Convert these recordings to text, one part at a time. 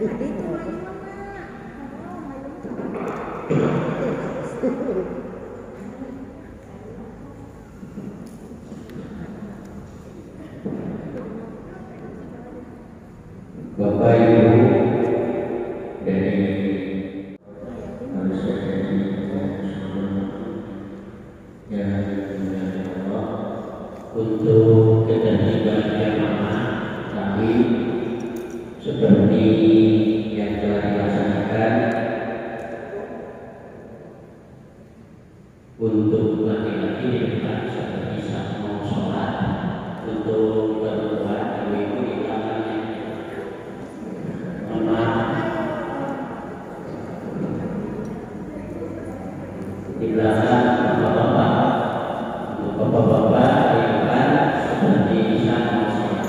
Bapak Ibu dari manusia yang dimuliakan Allah, untuk ketertiban jamaah kami seperti yang telah dilaksanakan untuk laki-laki di depan seperti saat mau sholat, untuk perempuan ibu-ibu di belakangnya. Mohon maaf, di belakang bapak-bapak, untuk bapak-bapak di depan seperti saat mau sholat.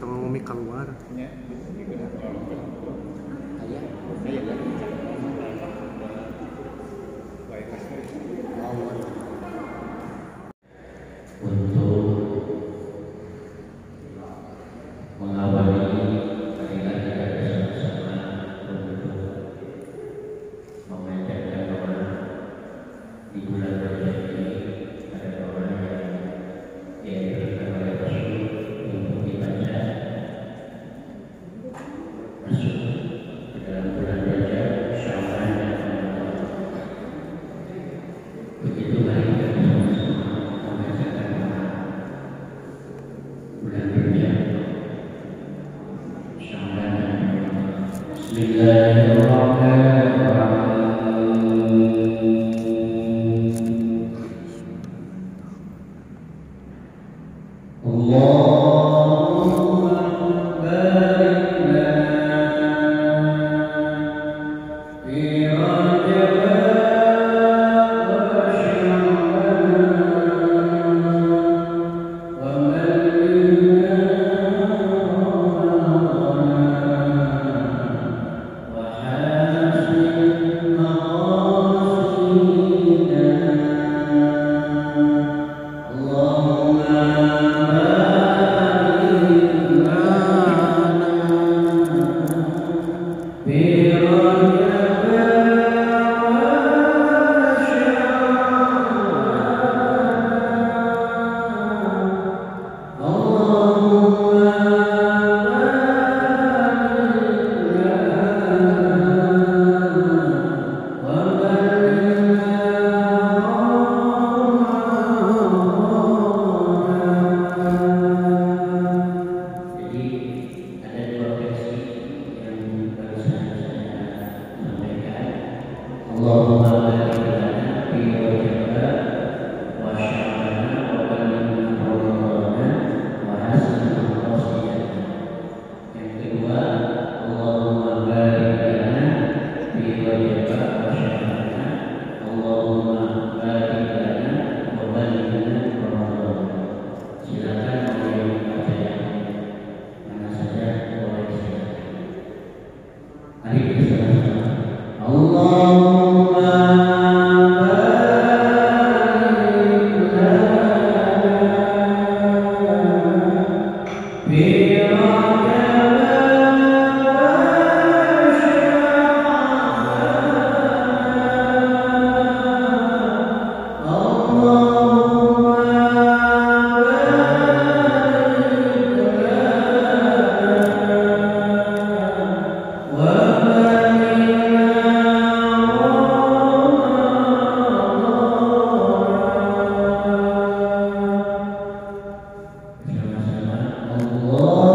Ngomong keluar. Untuk mengawali hari-hari bersama-sama untuk memanjatkan doa di bulan Rajab ini, ada doa yang diajarkan oleh Rasul untuk dibaca masuk ke dalam bulan Rajab, Syawal dan Ramadan. Begitu mari kita bersama-sama membacakan doa bulan Rajab, Syawal dan Ramadan. Bismillahirrahmanirrahim. Allahumma barik lana fi Rajab wa Sya'ban wa ballighna Ramadan wa hasin maqasidana. Allahumma Allahumma barik lana fi Rajab wa Sya'ban wa ballighna Ramadan wa hasin maqasidana. Yang kedua, Allahumma barik lana fi Rajab wa Sya'ban, Allahumma barik lana wa ballighna Ramadan. Silakan mau yang membaca yang mana saja boleh silakan. Mari kita sama-sama. Allahumma barik lana fi Allah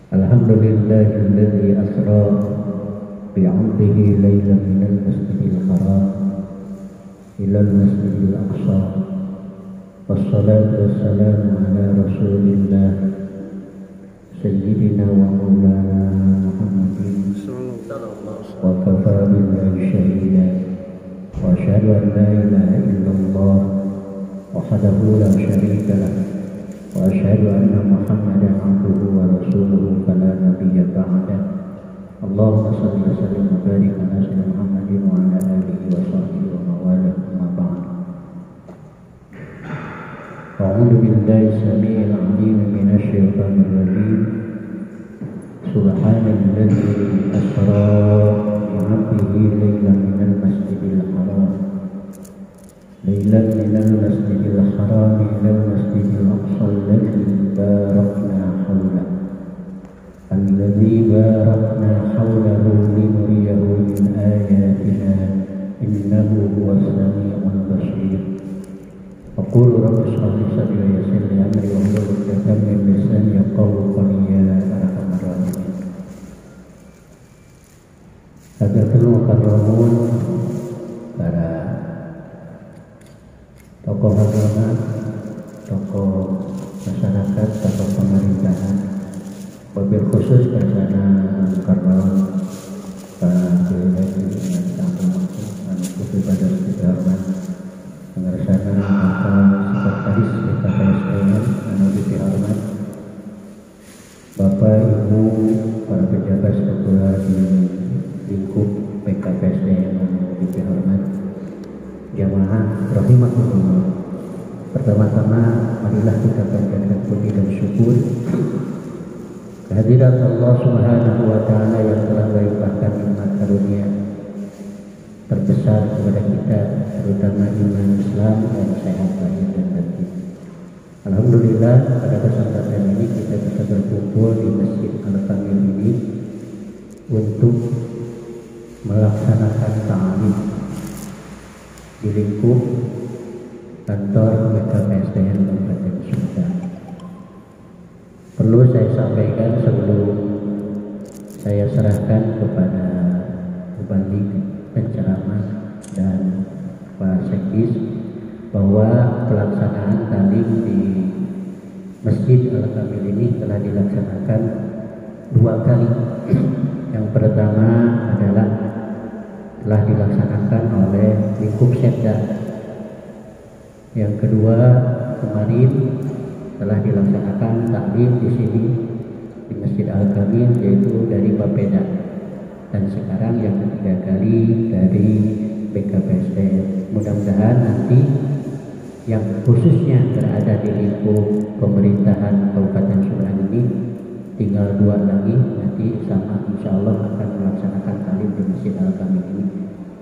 Alhamdulillahilladzi asra bi'abdihi lailan minal masjidil haram ilal masjidil aqsa. Wassalatu wassalamu ala rasulillah sayyidina wa maulana Muhammadin wa kafa billahi shahida wa asyhadu an la ilaha illallah wahdahu la syarika lah wa asyhadu anna Muhammadan abduhu wa rasuluhu fala nabiyya ba'dah. Allahumma shalli wa sallim wa barik ala sayyidina Muhammadin wa ala alihi wa sahbihi wa mawala amma ba'd. A'udzu billahi samii'il 'aliim minasy syaithaanir rajiim. Subhanalladzi asra bi'abdihi lailan minal masjidil haram lailan minal masjidil haram ilal masjidil aqsa alladzi barakna hawlahu linuriyahu min ayatina innahu huwas samii'ul bashiir. Aqulu rabbi shrah li sadri wa yassir li amri wahlul 'uqdatam min lisani yafqahu qawli ya arhamar rahimin. Hadirin mukarramun, para tokoh agama, tokoh masyarakat, tokoh pemerintahan, wabil khusus Kasana Mukarram, Pak Jilani dan Tamu Khusus pada Sejarah Pengersana Maka Sekretaris PKPSDM Anoditi Hormat, Bapak Ibu para pejabat struktural di lingkup PKPSDM Anoditi Hormat, jamaah rahimakumullah. Pertama-tama marilah kita panjatkan puji dan syukur kehadirat Allah Subhanahu wa taala yang telah melimpahkan nikmat karunia terbesar kepada kita, terutama iman Islam dan sehat lahir dan batin. Alhamdulillah pada kesempatan ini kita bisa berkumpul di Masjid Al-Kamil ini untuk melaksanakan ta'lim di lingkup kantor PKPSDM Kabupaten Sumedang. Perlu saya sampaikan sebelum saya serahkan kepada Bupati, penceramah dan Pak Sekdis bahwa pelaksanaan ta'lim di Masjid Al-Kamil ini telah dilaksanakan 2 kali. Yang pertama adalah telah dilaksanakan oleh lingkup Setda. Yang kedua kemarin telah dilaksanakan taklim di sini di Masjid Al-Kamil, yaitu dari Bapeda, dan sekarang yang ketiga kali dari PKPSDM. Mudah-mudahan nanti yang khususnya berada di lingkup pemerintahan Kabupaten Sumedang ini tinggal 2 lagi, nanti sama insya Allah akan melaksanakan taklim di Masjid Al-Kamil ini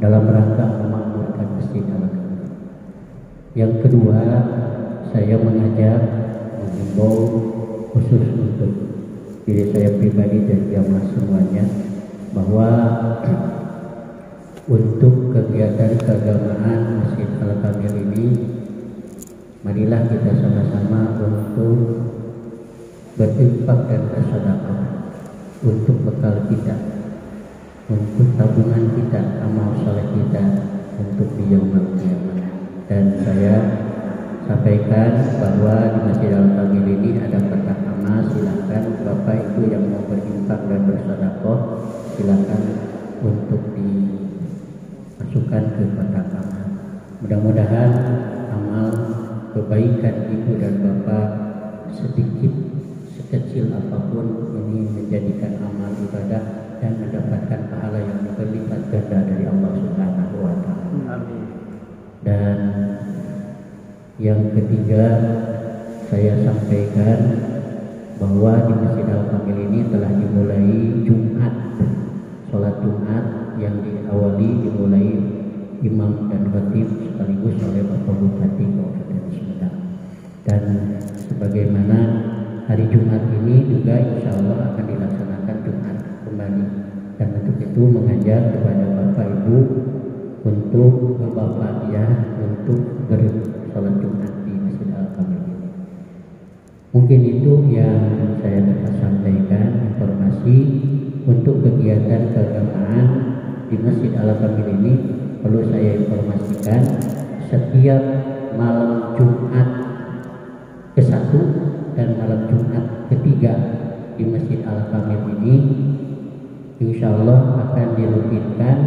dalam rangka memakmurkan Masjid Al-Kamil. Yang kedua, saya mengajak, mengimbau khusus untuk diri saya pribadi dan jamaah semuanya bahwa untuk kegiatan keagamaan Masjid Al-Kamil ini, marilah kita sama-sama untuk berinfak dan bersedekah untuk bekal kita, untuk tabungan kita, amal soleh kita untuk di yaumul qiyamah. Dan saya sampaikan bahwa di Masjid Al-Kamil ini ada kotak amal, silakan Bapak Ibu yang mau berinfak dan bersedekah silakan untuk dimasukkan ke kotak amal. Mudah-mudahan amal kebaikan Ibu dan Bapak sedikit sekecil apapun ini menjadikan amal ibadah dan mendapatkan pahala yang berlipat ganda dari Allah Subhanahu wa taala. Amin. Dan yang ketiga, saya sampaikan bahwa di Masjid Al-Kamil ini telah dimulai Jumat, sholat Jumat yang dimulai imam dan khatib sekaligus oleh Bapak Bupati Kabupaten Sumedang. Dan sebagaimana hari Jumat ini juga insya Allah akan dilaksanakan Jumat kembali. Dan untuk itu mengajak kepada Bapak Ibu untuk Bapak ya untuk bersalat Jumat di Masjid Al-Kamil ini. Mungkin itu yang saya dapat sampaikan informasi untuk kegiatan keagamaan di Masjid Al-Kamil ini. Perlu saya informasikan, setiap malam Jumat ke-1 dan malam Jumat ke-3 di Masjid Al-Kamil ini insya Allah akan dirutinkan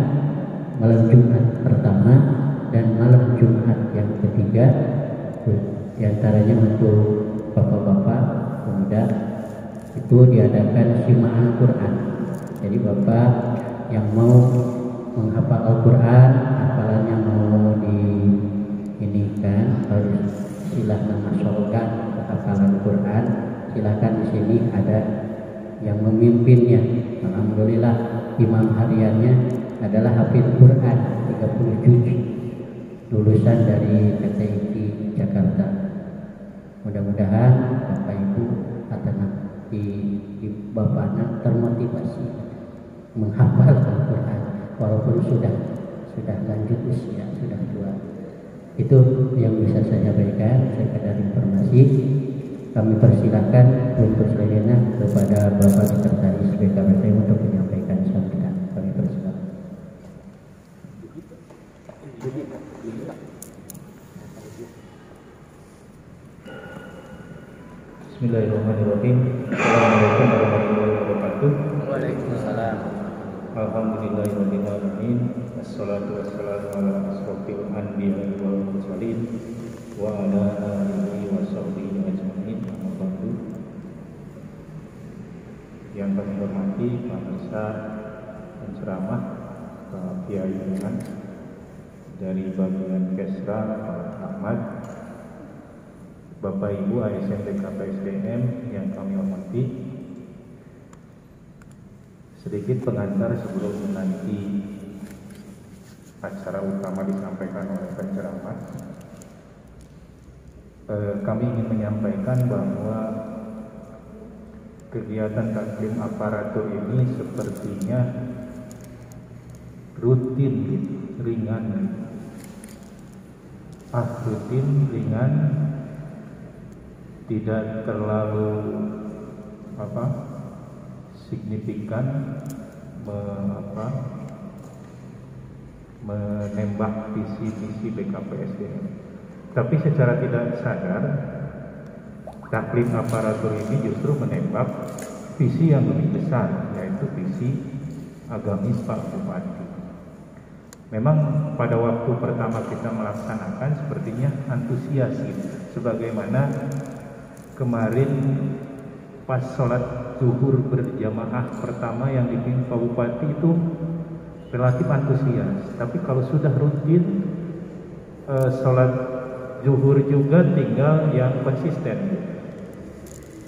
malam Jumat pertama dan malam Jumat yang ketiga, di antaranya untuk bapak-bapak pemuda itu diadakan simaan Quran. Jadi bapak yang mau menghafal Al-Quran, hafalannya mau diinikan, harus silahkan masukkan hafalan Quran. Silahkan di sini ada yang memimpinnya. Alhamdulillah imam hariannya adalah Hafiz Quran 30 juz, lulusan dari PTIQ Jakarta. Mudah-mudahan Bapak Ibu atau di bapaknya termotivasi menghafal Al-Quran walaupun sudah lanjut usia, sudah tua. Itu yang bisa saya sampaikan sekedar informasi. Kami persilakan untuk selanjutnya kepada Bapak Sekretaris BKPT untuk menyampaikan sambutan. Kami persilakan. Bismillahirrahmanirrahim. Assalamualaikum warahmatullahi wabarakatuh. Waalaikumsalam. Alhamdulillahirabbil alamin. Wassalatu wassalamu ala asrofil anbiya'i wal mursalin wa ala alihi wa sahbihi ajmain. Amma ba'du. Yang kami hormati Pak Ustaz penceramah, Pak Kiai Iman dari bagian Kesra, Pak Ahmad, Bapak Ibu ASN BKPSDM yang kami hormati. Sedikit pengantar sebelum nanti acara utama disampaikan oleh penceramah. Kami ingin menyampaikan bahwa kegiatan taklim aparatur ini sepertinya rutin, ringan, rutin, ringan, tidak terlalu signifikan menembak visi-visi BKPSDM. Tapi secara tidak sadar taklim aparatur ini justru menembak visi yang lebih besar, yaitu visi agamis Pak Bupati. Memang pada waktu pertama kita melaksanakan sepertinya antusias sebagaimana kemarin pas sholat zuhur berjamaah pertama yang dipimpin Pak Bupati itu relatif antusias. Tapi kalau sudah rutin sholat zuhur juga tinggal yang konsisten.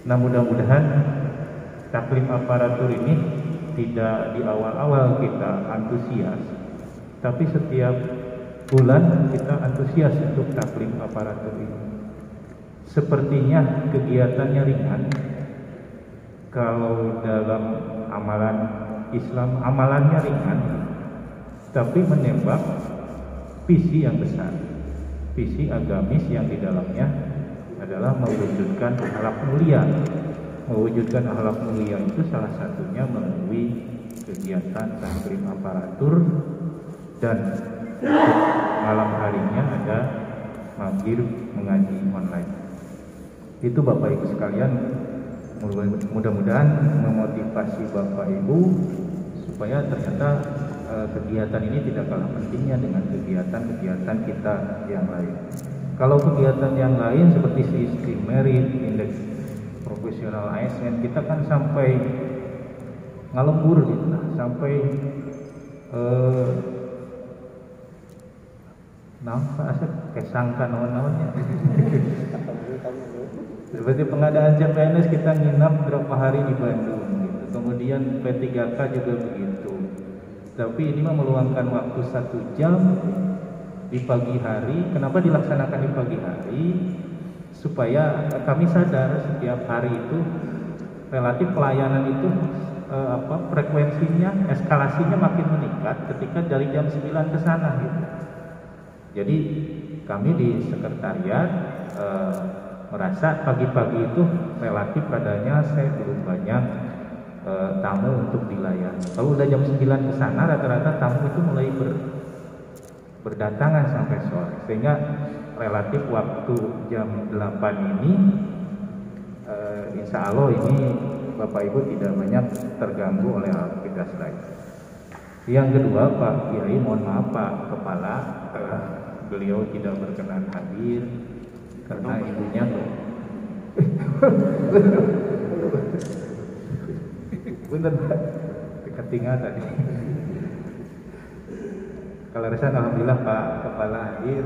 Nah, mudah-mudahan taklim aparatur ini tidak di awal-awal kita antusias, tapi setiap bulan kita antusias untuk taklim aparatur ini. Sepertinya kegiatannya ringan. Kalau dalam amalan Islam, amalannya ringan, tapi menembak visi yang besar, visi agamis yang di dalamnya adalah mewujudkan akhlak mulia. Mewujudkan akhlak mulia itu salah satunya melalui kegiatan taklim aparatur, dan malam harinya ada maghrib mengaji online. Itu Bapak Ibu sekalian, mudah-mudahan memotivasi Bapak Ibu supaya ternyata kegiatan ini tidak kalah pentingnya dengan kegiatan-kegiatan kita yang lain. Kalau kegiatan yang lain seperti sistem merit, indeks profesional ASN, kita kan sampai ngalembur gitu, sampai kesangka naon-naonnya. Seperti pengadaan jam PNS kita nginap berapa hari di Bandung gitu. Kemudian P3K juga begitu. Tapi ini mah meluangkan waktu 1 jam di pagi hari. Kenapa dilaksanakan di pagi hari? Supaya kami sadar setiap hari itu relatif pelayanan itu frekuensinya, eskalasinya makin meningkat ketika dari jam 9 ke sana gitu. Jadi kami di sekretariat merasa pagi-pagi itu relatif adanya saya belum banyak tamu untuk dilayani. Kalau udah jam 9 ke sana rata-rata tamu itu mulai berdatangan sampai sore, sehingga relatif waktu jam 8 ini insya Allah ini Bapak Ibu tidak banyak terganggu oleh aktivitas lain. Yang kedua, Pak Kiai, mohon maaf Pak Kepala, beliau tidak berkenan hadir karena ibunya bener ketinggalan tadi. Kalau resan alhamdulillah Pak Kepala hadir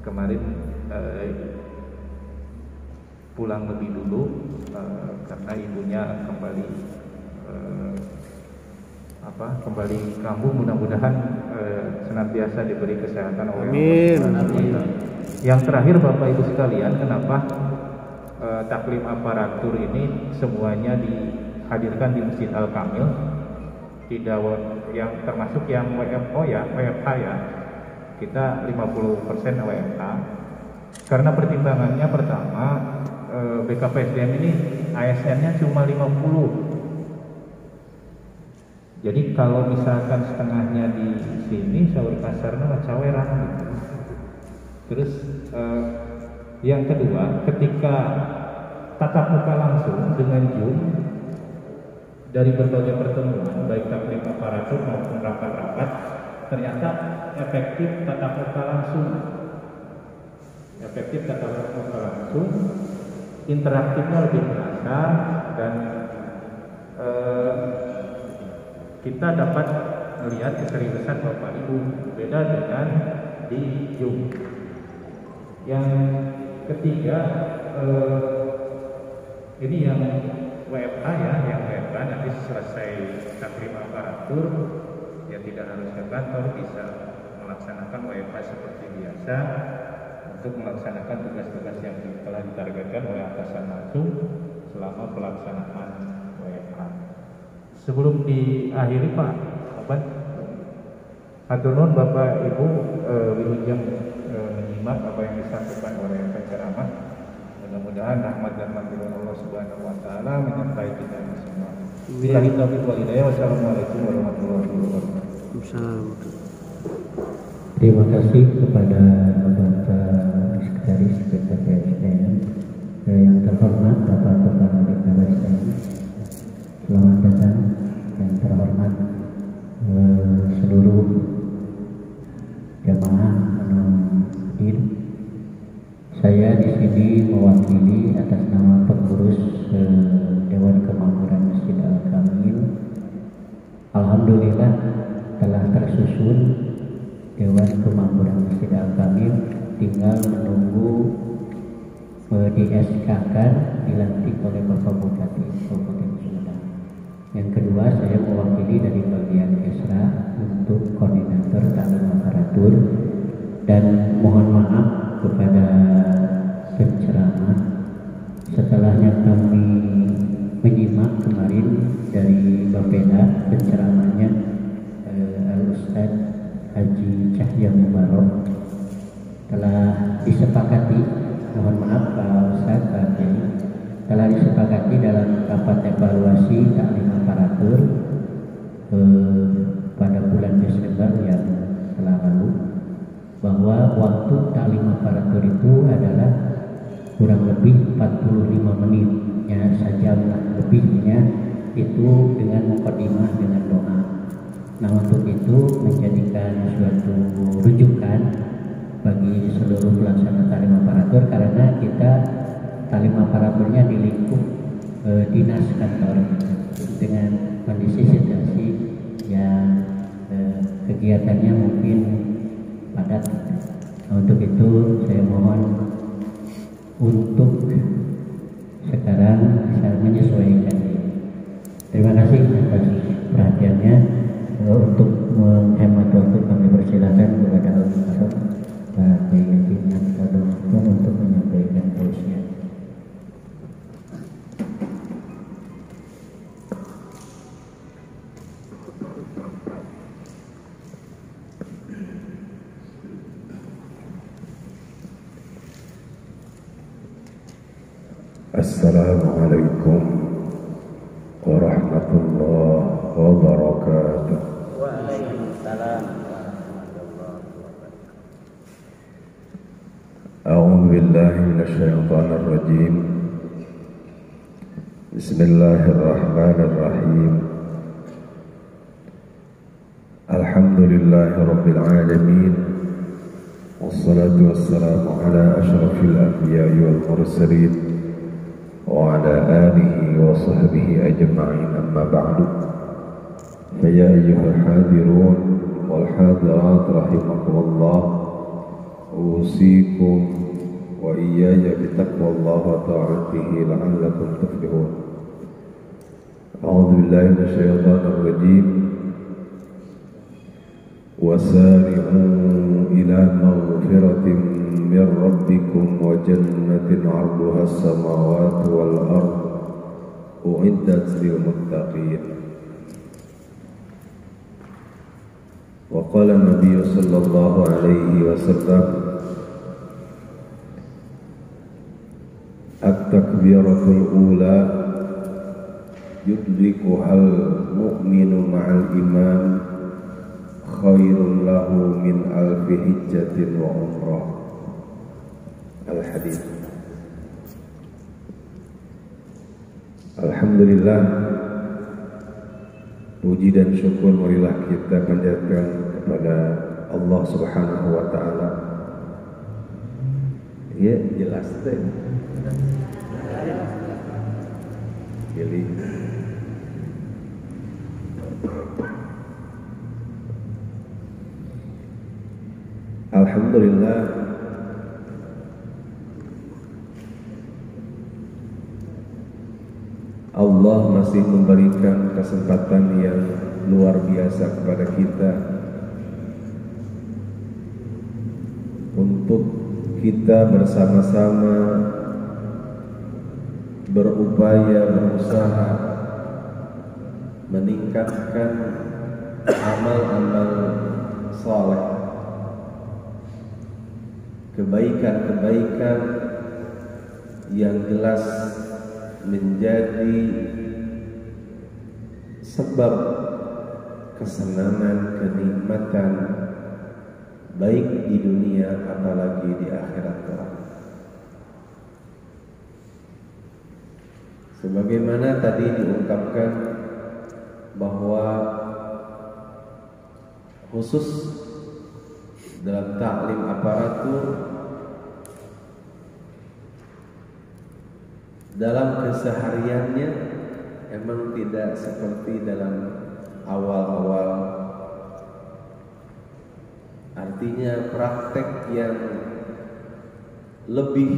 kemarin pulang lebih dulu karena ibunya kembali kembali kampung. Mudah-mudahan senantiasa diberi kesehatan oleh Allah. Yang terakhir Bapak Ibu sekalian, kenapa taklim aparatur ini semuanya dihadirkan di Masjid Al Kamil, tidak yang termasuk yang WFO ya, WFH ya, kita 50% WFH karena pertimbangannya pertama BKPSDM ini ASN-nya cuma 50. Jadi kalau misalkan setengahnya di sini sahur kasarnya caweran gitu. Terus yang kedua, ketika tatap muka langsung dengan Zoom dari berbagai pertemuan baik taklim aparatur maupun rapat-rapat, ternyata efektif tatap muka langsung. Efektif tatap muka langsung, interaktifnya lebih terasa dan kita dapat melihat keseriusan Bapak Ibu, beda dengan di Zoom. Yang ketiga, ini yang WFH ya, yang WFH nanti selesai taklim aparatur ya tidak harus ke kantor, bisa melaksanakan WFH seperti biasa untuk melaksanakan tugas-tugas yang telah ditargetkan oleh atasan langsung selama pelaksanaan WFH. Sebelum diakhiri Pak, hatur nuhun Bapak Ibu wilujeng menyimak apa yang disampaikan oleh penceramah. Mudah-mudahan rahmat dan maghfirah Allah Subhanahu wa taala menyertai kita semua. Billahi taufiq wal hidayah. Wassalamualaikum warahmatullahi wabarakatuh. Terima kasih kepada Bapak Sekretaris BKPSDM yang terhormat Bapak Kepala BKPSDM. Selamat datang yang terhormat seluruh jamaah hadir. Saya di sini mewakili atas nama pengurus Dewan Kemakmuran Masjid Al Kamil. Alhamdulillah telah tersusun Dewan Kemakmuran Masjid Al Kamil, tinggal menunggu di SK-kan dilantik oleh Bapak Bupati Kabupaten Sumedang. Yang kedua, saya mewakili dari bagian Esra untuk koordinator taklim aparatur, dan mohon maaf kepada penceramah. Setelahnya kami menyimak kemarin dari Bapeda penceramahnya Al-Ustaz Haji Cahya Mubarok, telah disepakati, mohon maaf Pak Ustaz, Pak Kiai, telah disepakati dalam rapat evaluasi taklim aparatur pada bulan Desember yang telah lalu, bahwa waktu taklim aparatur itu adalah kurang lebih 45 menitnya saja, lebihnya itu dengan mukadimah dengan doa. Nah, untuk itu menjadikan suatu rujukan bagi seluruh pelaksana taklim aparatur, karena kita taklim aparaturnya di lingkup dinas kantor dengan kondisi situasi yang kegiatannya mungkin padat. Nah, untuk itu saya mohon untuk sekarang bisa menyesuaikan. Terima kasih atas perhatiannya. Untuk menghemat waktu kami persilakan kepada Al-Mukarram Pak Kiai Haji untuk menyampaikan tausiah. Assalamualaikum warahmatullahi wabarakatuh. Waalaikumsalam. A'udzu billahi minasyaitonir rajim. Bismillahirrahmanirrahim. Alhamdulillahi rabbil alamin. Wassalatu wassalamu ala asyrafil anbiya'i wal mursalin wa ala alihi wa sahbihi ajma'in, amma ba'du. Fa ya ayyuhal hadirun wal hadirat rahimakumullah, usikum wa iyaya bitaqwallah wa ta'atihi la'allakum tuflihun. A'udzu billahi minasyaitonir rajim. وسارعوا إلى مغفرة من ربكم وجنة عرضها السماوات والأرض أعدت للمتقين. وقال النبي صلى الله عليه وسلم: التكبيرة الأولى يدركها المؤمن مع الإمام khairun lahu min alfi hijjatin wa umrah. Al-Hadits. Alhamdulillah, puji dan syukur marilah kita panjatkan kepada Allah Subhanahu wa taala. Ya, jelas teh. Jadi alhamdulillah, Allah masih memberikan kesempatan yang luar biasa kepada kita untuk kita bersama-sama berupaya, berusaha meningkatkan amal-amal saleh, kebaikan-kebaikan yang jelas menjadi sebab kesenangan, kenikmatan baik di dunia apalagi di akhirat kelak. Sebagaimana tadi diungkapkan bahwa khusus dalam taklim aparatur, dalam kesehariannya emang tidak seperti dalam awal-awal. Artinya praktek yang lebih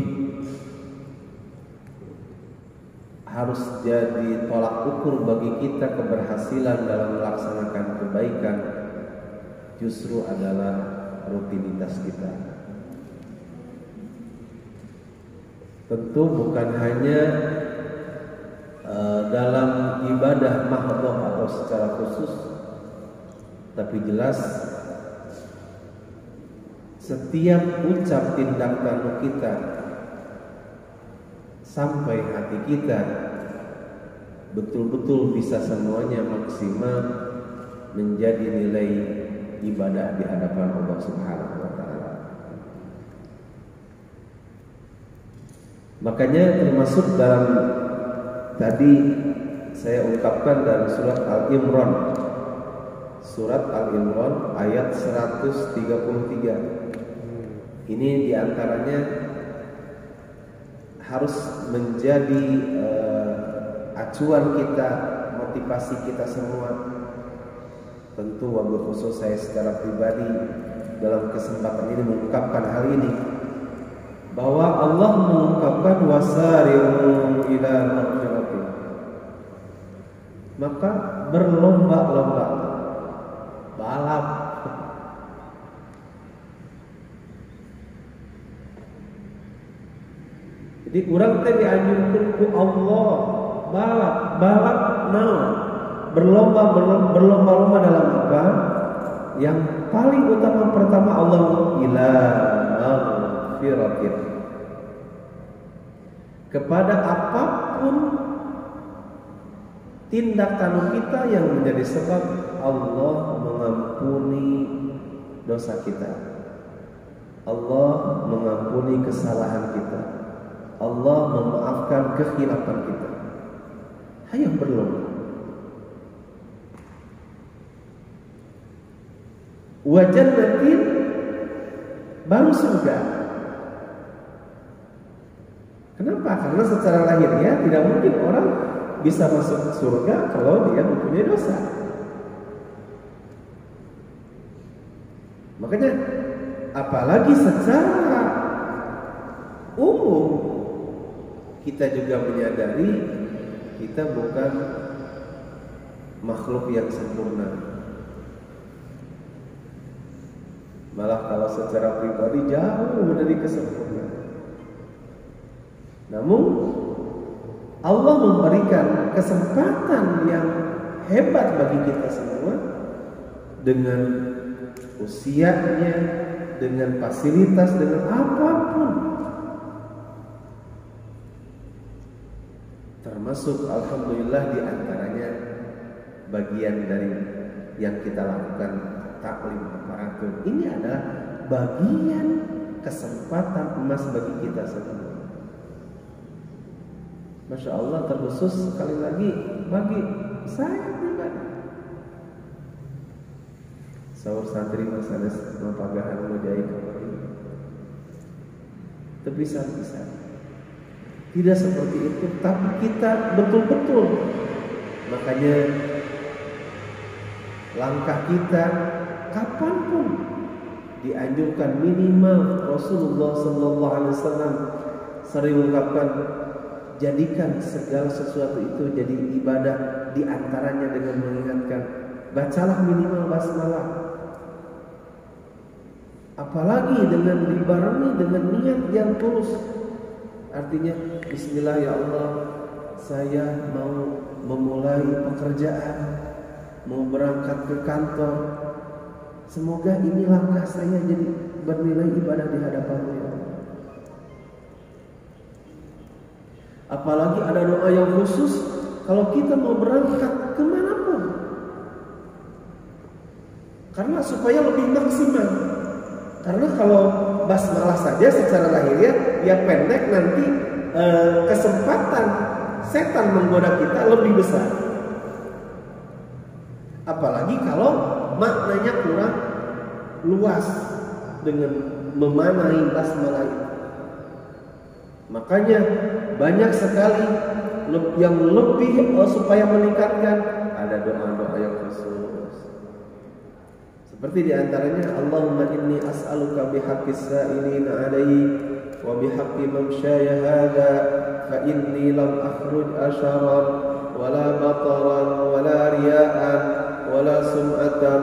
harus jadi tolak ukur bagi kita keberhasilan dalam melaksanakan kebaikan justru adalah rutinitas kita. Tentu bukan hanya dalam ibadah mahdhah atau secara khusus, tapi jelas setiap ucap tindak tanduk kita sampai hati kita betul-betul bisa semuanya maksimal menjadi nilai ibadah di hadapan Allah Subhanahu wa taala. Makanya termasuk dalam tadi saya ungkapkan dalam surat Al-Imran. Surat Al-Imran ayat 133. Ini diantaranya harus menjadi acuan kita, motivasi kita semua. Tentu wabil khusus saya secara pribadi dalam kesempatan ini mengungkapkan hal ini, bahwa Allah mengungkapkan wasari'u ila maghfiratin, maka berlomba-lomba, balap. Jadi kurang teh dianjurkeun ku Allah balap naon? Berlomba-lomba dalam apa? Yang paling utama pertama Allah ila maghfiratin, kepada apapun tindak tanduk kita yang menjadi sebab Allah mengampuni dosa kita, Allah mengampuni kesalahan kita, Allah memaafkan kekhilafan kita. Ayo berlomba. Wa jannatin, baru surga. Kenapa? Karena secara lahiriah tidak mungkin orang bisa masuk surga kalau dia mempunyai dosa. Makanya apalagi secara umum kita juga menyadari kita bukan makhluk yang sempurna. Malah kalau secara pribadi jauh dari kesempurnaan. Namun Allah memberikan kesempatan yang hebat bagi kita semua dengan usianya, dengan fasilitas, dengan apapun. Termasuk alhamdulillah di antaranya bagian dari yang kita lakukan taklim aparatur. Ini adalah bagian kesempatan emas bagi kita semua. Masya Allah, terkhusus sekali lagi bagi saya pribadi. Saur santri Mas Anes mapagahan mujahid kemarin. Bisa. Tidak seperti itu, tapi kita betul-betul. Makanya langkah kita kapanpun dianjurkan minimal Rasulullah SAW sering mengungkapkan, jadikan segala sesuatu itu jadi ibadah, diantaranya dengan mengingatkan, bacalah minimal basmalah. Apalagi dengan dibarengi dengan niat yang tulus. Artinya, bismillah ya Allah, saya mau memulai pekerjaan, mau berangkat ke kantor. Semoga ini langkah saya jadi bernilai ibadah di hadapan-Mu ya Allah. Apalagi ada doa yang khusus kalau kita mau berangkat kemanapun, karena supaya lebih maksimal. Karena kalau basmalah saja secara lahiriah ya pendek, nanti kesempatan setan menggoda kita lebih besar. Apalagi kalau maknanya kurang luas dengan memanai basmalah itu. Makanya banyak sekali yang lebih supaya meningkatkan, ada doa-doa yang khusus. Seperti diantaranya, Allahumma inni as'aluka bihaqqis sa'ilina alaihi wa bihaqqi mamsyaya hadha fa inni lam akhruj asharan wala bataran wala riya'an wala sum'atan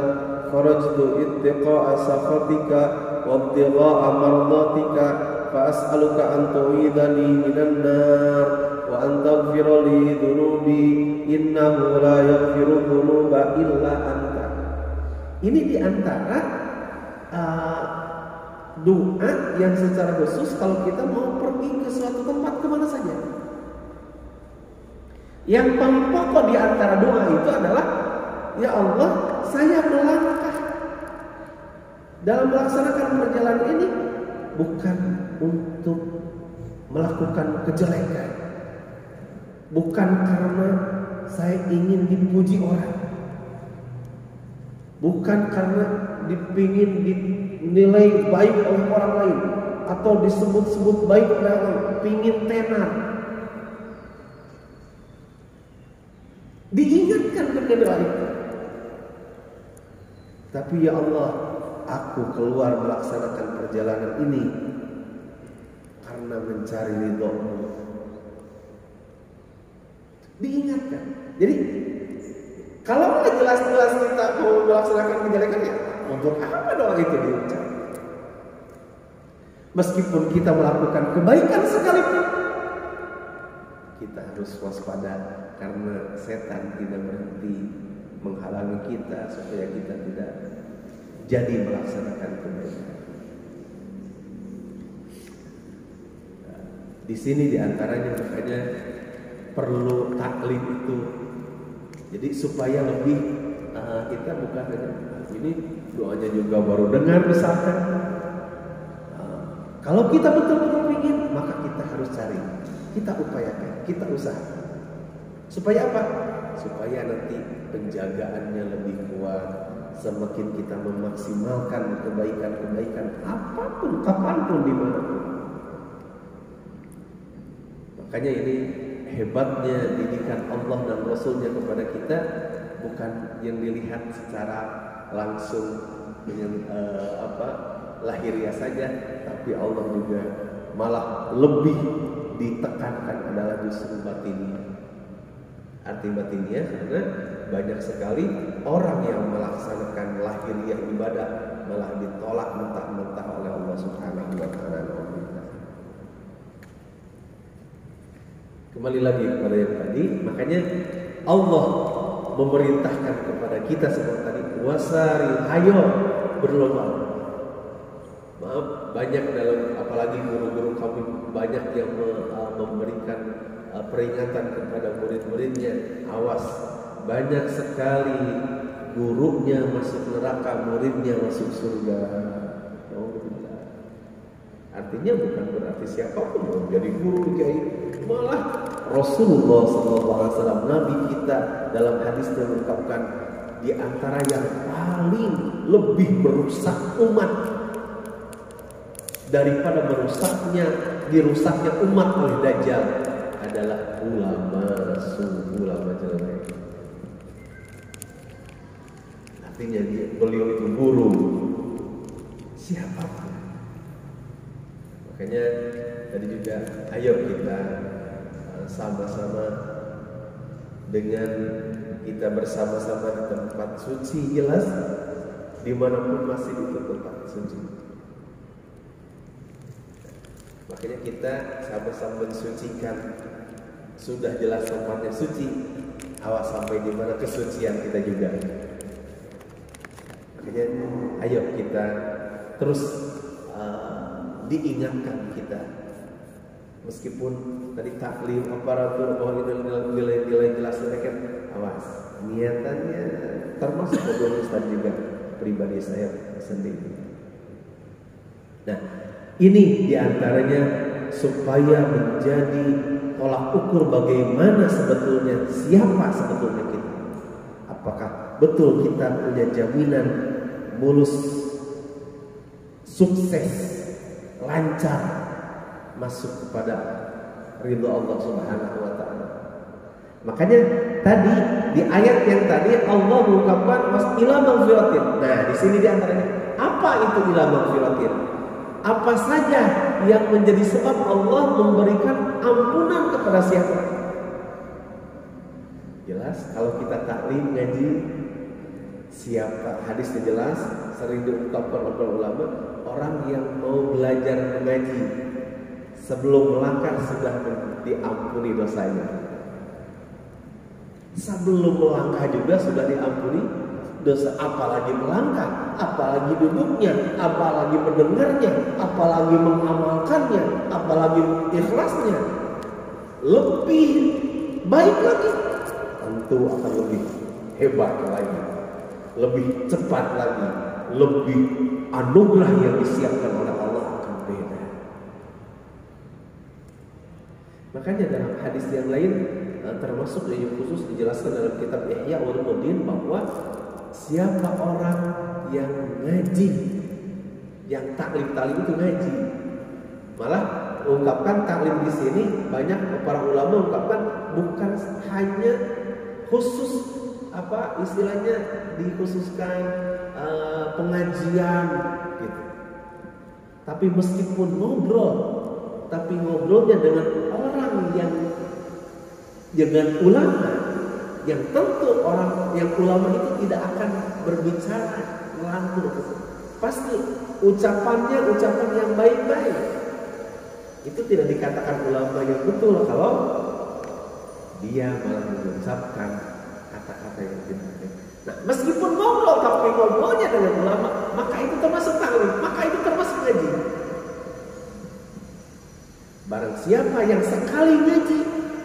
kharajtu ittiqa'a sakhatika wa ibtigha'a mardatika fa as'aluka an tu'idhani minan nar wa an taghfira li dhunubi innahu la yaghfiru dhunuba illa anta. Ini diantara doa yang secara khusus kalau kita mau pergi ke suatu tempat kemana saja. Yang paling pokok di antara doa itu adalah, ya Allah, saya melangkah dalam melaksanakan perjalanan ini bukan untuk melakukan kejelekan, bukan karena saya ingin dipuji orang, bukan karena dipingin dinilai baik oleh orang lain atau disebut-sebut baik oleh orang, pingin tenar. Diingatkan dengan doa itu. Tapi ya Allah, aku keluar melaksanakan perjalanan ini karena mencari ridho-Mu. Diingatkan. Jadi kalau jelas-jelas kita mau melaksanakan kejelekan, ya untuk apa doa itu diucap? Meskipun kita melakukan kebaikan sekalipun, kita harus waspada karena setan tidak berhenti menghalangi kita supaya kita tidak jadi melaksanakan kebaikan. Di sini diantaranya makanya perlu taklim itu. Jadi supaya lebih kita bukan ini doanya juga baru dengar misalkan. Kalau kita betul-betul ingin, maka kita harus cari, kita upayakan, kita usahakan. Supaya apa? Supaya nanti penjagaannya lebih kuat. Semakin kita memaksimalkan kebaikan-kebaikan apapun, kapanpun, dimanapun. Makanya ini hebatnya didikan Allah dan Rasulnya kepada kita, bukan yang dilihat secara langsung dengan lahiriah saja, tapi Allah juga malah lebih ditekankan adalah justru batinnya. Arti batinnya karena banyak sekali orang yang melaksanakan lahiriah ibadah malah ditolak mentah-mentah oleh Allah Subhanahu wa taala. Kembali lagi kepada yang tadi, makanya Allah memerintahkan kepada kita seperti tadi, wasari, ayo berlomba. Maaf, banyak dalam apalagi guru-guru kami banyak yang memberikan peringatan kepada murid-muridnya, awas, banyak sekali gurunya masuk neraka, muridnya masuk surga. Artinya bukan berarti siapapun mau jadi guru kiai, malah Rasulullah SAW, Nabi kita dalam hadisnya mengungkapkan di antara yang paling lebih merusak umat daripada dirusaknya umat oleh Dajjal adalah ulama jelek. Artinya beliau itu guru siapa? Makanya tadi juga ayo kita sama-sama dengan kita bersama-sama di tempat suci, jelas dimanapun masih itu tempat suci. Makanya kita sama-sama mensucikan. Sudah jelas tempatnya suci, awas sampai di mana kesucian kita juga. Makanya ayo kita terus diingatkan kita, meskipun tadi taklim aparatur nilai-nilai jelas kan, awas niatannya termasuk kedua Ustaz juga pribadi saya sendiri. Nah, ini diantaranya supaya menjadi tolak ukur bagaimana sebetulnya, siapa sebetulnya kita. Apakah betul kita punya jaminan mulus, sukses, lancar masuk kepada ridho Allah Subhanahu wa taala. Makanya tadi di ayat yang tadi Allah mengungkapkan ila maghfiratin. Nah, di sini di antaranya apa itu ila maghfiratin? Apa saja yang menjadi sebab Allah memberikan ampunan kepada siapa? Jelas kalau kita taklim ngaji, siapa, hadisnya jelas, sering diungkapkan oleh ulama, orang yang mau belajar mengaji sebelum melangkah sudah diampuni dosanya. Sebelum melangkah juga sudah diampuni dosa, apalagi melangkah, apalagi duduknya, apalagi mendengarnya, apalagi mengamalkannya, apalagi ikhlasnya. Lebih baik lagi, tentu akan lebih hebat lagi, lebih cepat lagi, lebih anugerah yang disiapkan oleh Allah akan beda. Makanya dalam hadis yang lain, termasuk yang khusus dijelaskan dalam kitab Ihya Ulumuddin, bahwa siapa orang yang ngaji, yang taklim itu ngaji. Malah ungkapkan taklim di sini banyak para ulama ungkapkan bukan hanya khusus istilahnya dikhususkan pengajian gitu. Tapi meskipun ngobrol, tapi ngobrolnya dengan orang yang dengan ulama, yang tentu orang yang ulama itu tidak akan berbicara ngelantur, pasti ucapannya ucapan yang baik-baik. Itu tidak dikatakan ulama yang betul kalau dia malah mengucapkan kata-kata yang tidak baik. Nah, meskipun ngobrol tapi ngobrolnya dengan ulama, maka itu termasuk taklim, maka itu termasuk ngaji. Barang siapa yang sekali ngaji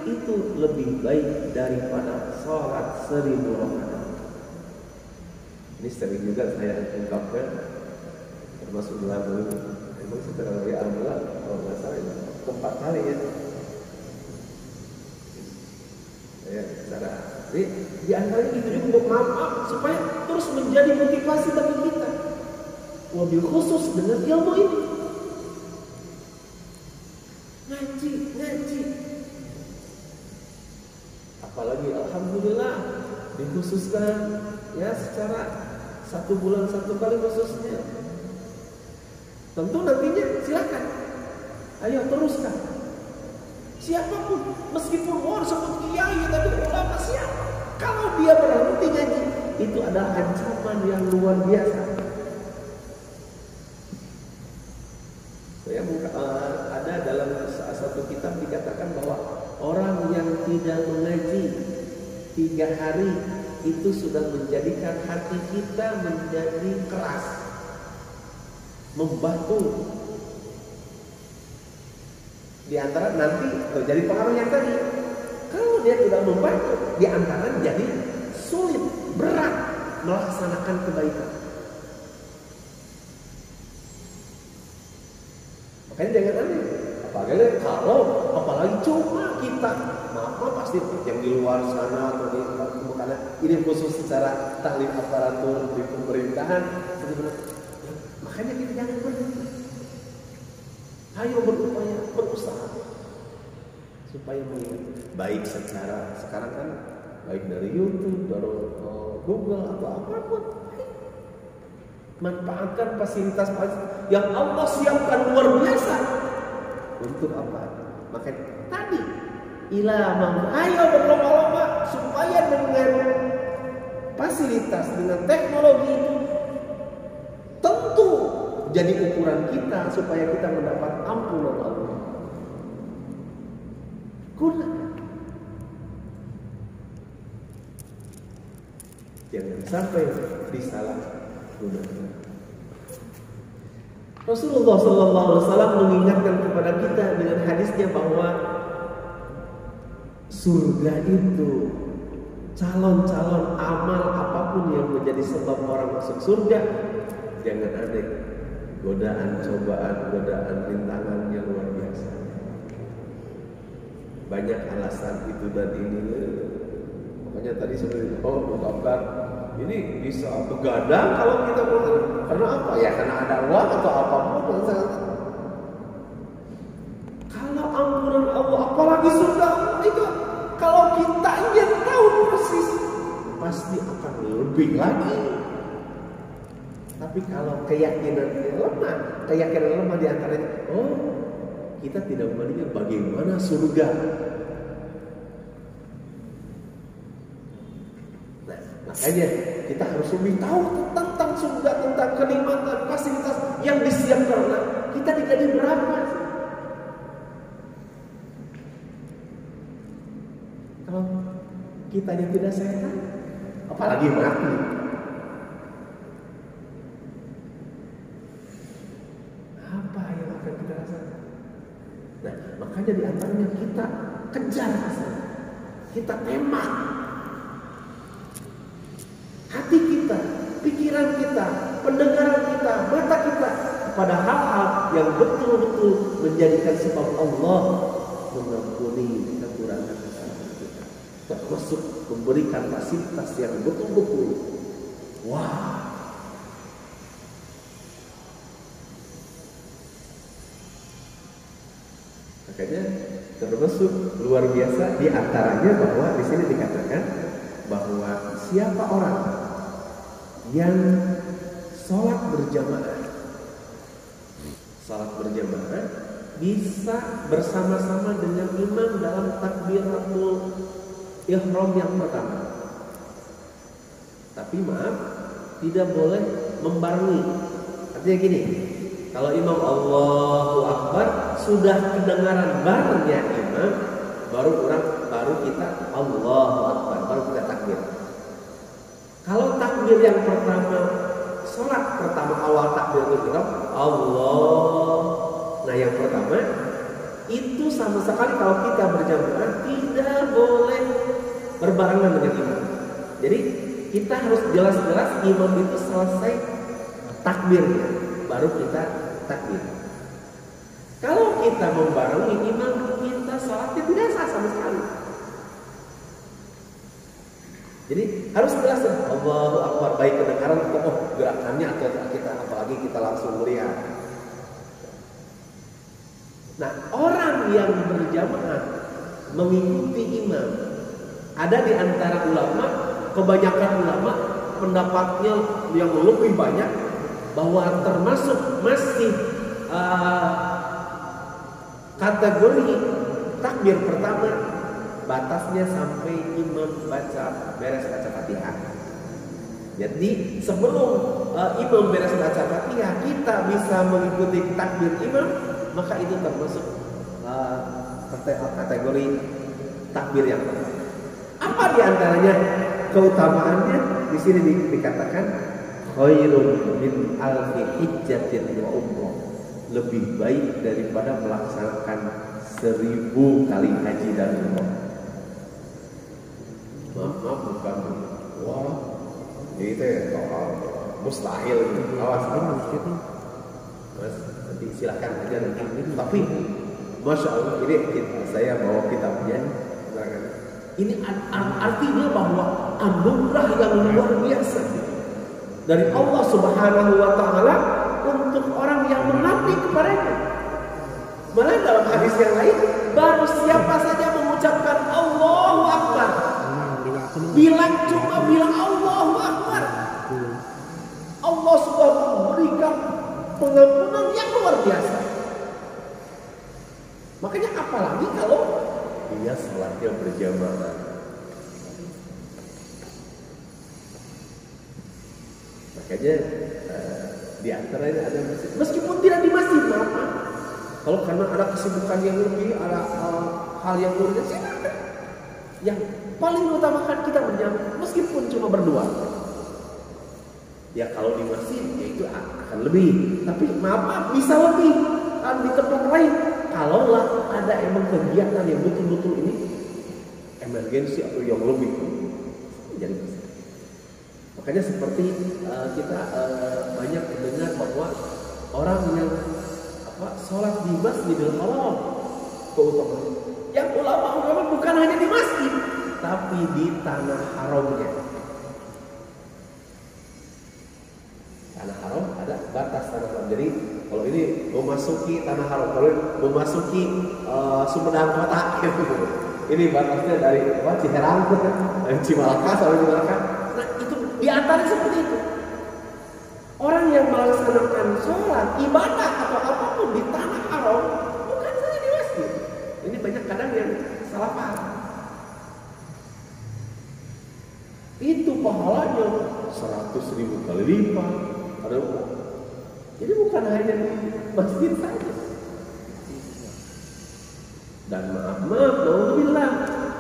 itu lebih baik daripada sholat 1000 rakaat. Ini sering juga saya ungkapkan, termasuk dalam memang setelah dari Al-Mullah kalau nggak salah ini 4 kali ya. Ya, secara di antaranya itu juga maaf supaya terus menjadi motivasi bagi kita. Wabil khusus dengan ilmu ini. Ngaji. Apalagi alhamdulillah dikhususkan ya secara 1 bulan 1 kali khususnya. Tentu nantinya silakan. Ayo teruskan. Siapapun, meskipun disebut kiai tapi ulama siapa? Kalau dia berhenti ngaji, itu adalah ancaman yang luar biasa. Saya ada dalam satu kitab dikatakan bahwa orang yang tidak mengaji 3 hari itu sudah menjadikan hati kita menjadi keras, membatu. Di antara nanti terjadi pengaruh yang tadi. Kalau dia tidak membantu, di antara jadi sulit, berat melaksanakan kebaikan. Makanya jangan aneh. Apalagi cuma kita, maaf pasti yang di luar sana atau di karena ini khusus secara taklim aparatur di pemerintahan. Makanya kita jangan berhenti. Ayo berupaya, berusaha supaya baik secara sekarang kan baik dari YouTube, dari Google atau apapun. Manfaatkan fasilitas yang Allah siapkan luar biasa. Untuk apa? Makanya tadi ilmu, ayo berlomba-lomba supaya dengan fasilitas, dengan teknologi itu tentu jadi ukuran kita supaya kita mendapat ampunan Allah. Gunakan. Jangan sampai disalahgunakan. Rasulullah SAW mengingatkan kepada kita dengan hadisnya bahwa surga itu calon-calon amal apapun yang menjadi sebab orang masuk surga, jangan ada godaan, cobaan, godaan, rintangannya luar biasa. Banyak alasan itu dan ini. Makanya tadi seperti ungkapkan ini bisa begadang kalau kita karena apa ya? Karena ada uang atau apapun. Kalau ampunan Allah, apalagi surga itu, kalau kita ingin tahu persis, pasti akan lebih lagi. Tapi kalau keyakinan lemah di antaranya, kita tidak mengerti bagaimana surga. Nah, makanya kita harus lebih tahu tentang surga, tentang kenikmatan, fasilitas yang disiapkan. Nah, kita digaji berapa? Kalau kitanya tidak sehat, apalagi mati. Apa yang akan kita rasakan? Nah, makanya di antaranya kita kejar kesana. Kita tembak hati kita, pikiran kita, pendengaran kita, mata kita kepada hal-hal yang betul-betul menjadikan sebab Allah mengampuni kekurangan kesalahan kita, termasuk memberikan fasilitas yang betul-betul wah. Makanya termasuk luar biasa di antaranya bahwa di sini dikatakan bahwa siapa orang yang sholat berjamaah bisa bersama-sama dengan imam dalam takbiratul ihram yang pertama. Tapi maaf, tidak boleh membarengi. Artinya gini, kalau imam Allahu Akbar sudah kedengaran barengnya imam, baru kita Allahu Akbar, baru kita takbir. Kalau takbir yang pertama, sholat pertama awal takbiratul ihram Allah. Nah yang pertama itu sama sekali kalau kita berjamaah tidak boleh berbarengan dengan imam. Jadi kita harus jelas-jelas imam itu selesai takbirnya, baru kita takbir. Kalau kita membarengi imam, kita sholatnya tidak sah sama sekali. Jadi harus jelas, Allahu Akbar, baik kedengaran atau gerakannya atau kita, apalagi kita langsung melihat. Nah, orang yang berjamaah mengikuti imam, ada di antara ulama, kebanyakan ulama pendapatnya yang lebih banyak bahwa termasuk masih kategori takbir pertama, batasnya sampai imam beres baca Fatihah. Jadi sebelum imam beres baca Fatihah, kita bisa mengikuti takbir imam, maka itu termasuk kategori takbir yang pertama. Apa diantaranya keutamaannya? Di sini dikatakan khairun min alfi hijjatin wa umrah, lebih baik daripada melaksanakan 1000 kali haji dan umrah. Maaf bukan wah itu ya mustahil itu. Awas Mas, nanti silakan aja nanti. Tapi masya Allah ini saya bawa kitabnya. Ini artinya bahwa anugerah yang luar biasa dari Allah Subhanahu wa Ta'ala untuk orang yang mengabdi kepadanya. Malah dalam hadis yang lain, baru siapa saja mengucapkan Allahu Akbar, cuma bilang Allahu Akbar, Allah sudah memberikan pengampunan yang luar biasa. Makanya apalagi kalau dia salatnya berjamaah. Makanya di antaranya ada masjid, meskipun tidak di masjid, maaf. Kalau karena ada kesibukan yang lebih, ada hal yang urgent, silakan. Yang paling utamakan kita berjamaah, meskipun cuma berdua. Ya kalau di masjid, ya itu akan lebih. Tapi maaf, bisa lebih di tempat lain. Kalaulah ada emang kegiatan yang betul-betul ini emergensi atau yang lebih, jadi bisa. Makanya seperti kita banyak mendengar bahwa orang yang sholat di Masjidil Haram keutamaan. Yang ulama bukan hanya di masjid, tapi di tanah haramnya. Tanah haram ada batas tanah haram. Jadi kalau ini memasuki tanah haram, kalau memasuki Sumedang kota, ini batasnya dari Ciherang ke Cimalaka sampai Cimalaka. Nah itu diantara seperti itu. Orang yang melaksanakan sholat, ibadah atau apapun di tanah haram, bukan saja di masjid. Ini banyak kadang yang salah paham. Itu pahalanya 100.000 kali lipat. Ada jadi bukan hanya di masjid saja. Dan maaf,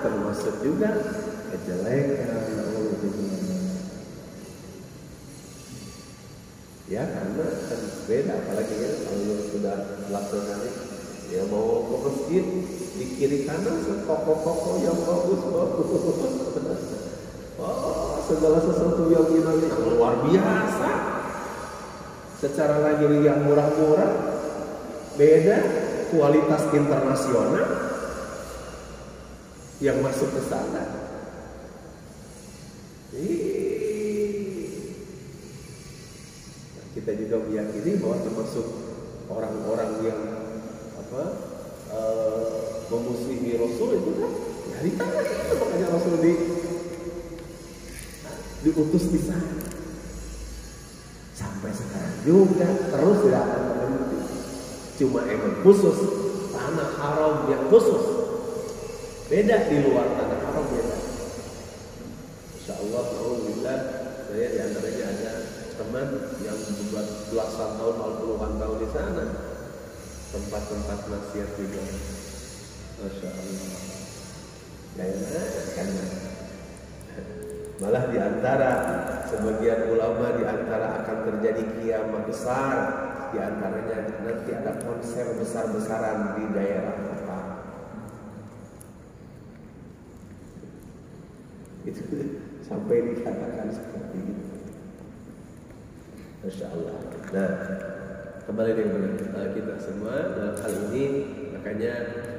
termasuk juga kejelekan. Ya karena kan beda, apalagi ya kalau sudah melaksanakan ya mau ke masjid di kiri kanan toko-toko yang bagus. Oh, segala sesuatu yang ini luar biasa. Secara lagi yang murah-murah, beda kualitas internasional yang masuk ke sana. Kita juga meyakini bahwa termasuk orang-orang yang memusuhi Rasul itu kan dari tanah itu, makanya Rasul diutus di sana. Sampai sekarang juga terus tidak akan berhenti. Cuma emang khusus tanah haram yang khusus, beda di luar tanah haram beda. Insya Allah, alhamdulillah, saya diantaranya ada teman yang membuat belasan tahun, puluhan tahun di sana, tempat-tempat nasihat juga. Masya Allah. Kan malah diantara sebagian ulama diantara akan terjadi kiamat besar, di antaranya nanti ada konser besar-besaran di daerah kota. Itu sampai dikatakan seperti itu. Masya Allah. Nah, kembali dengan kita semua dalam hal ini, makanya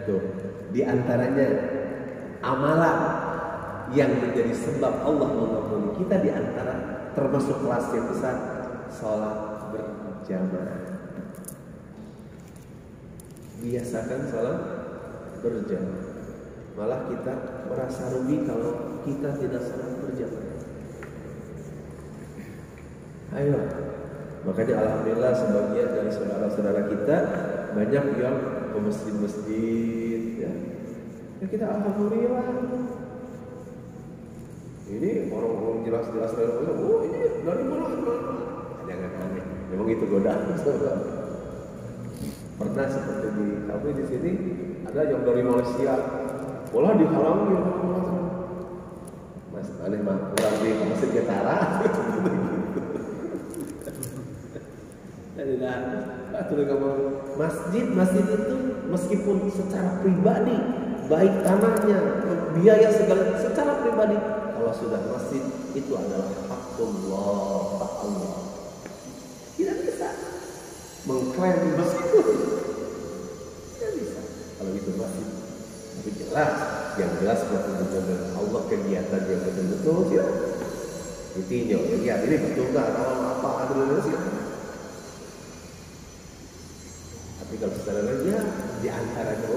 tuh di antaranya amalan yang menjadi sebab Allah mengampuni kita, di antara termasuk kelas yang besar, sholat berjamaah. Biasakan sholat berjamaah. Malah kita merasa rugi kalau kita tidak sholat berjamaah. Ayo, makanya alhamdulillah sebagian dari saudara-saudara kita banyak yang ke masjid-masjid, ya. Ya kita alhamdulillah. Ini orang-orang jelas-jelas dari mana? Oh ini dari mana? Jangan aneh. Memang itu godaan. Pernah seperti di kafe di sini ada yang dari Malaysia, bola dihalangi. Mas aneh mah kurang di masjid Ketara. Masjid itu meskipun secara pribadi baik tanahnya, biaya segala, secara pribadi kalau sudah masjid itu adalah hakullah, hak Allah. Tidak bisa mengklaim meskipun tidak bisa kalau itu masjid. Tapi jelas, yang jelas betul-betul dengan Allah kegiatan yang betul-betul ya ditinjau. Ya lihat ini betul nggak kalau apa ada sih. Tapi kalau secara lainnya di antaranya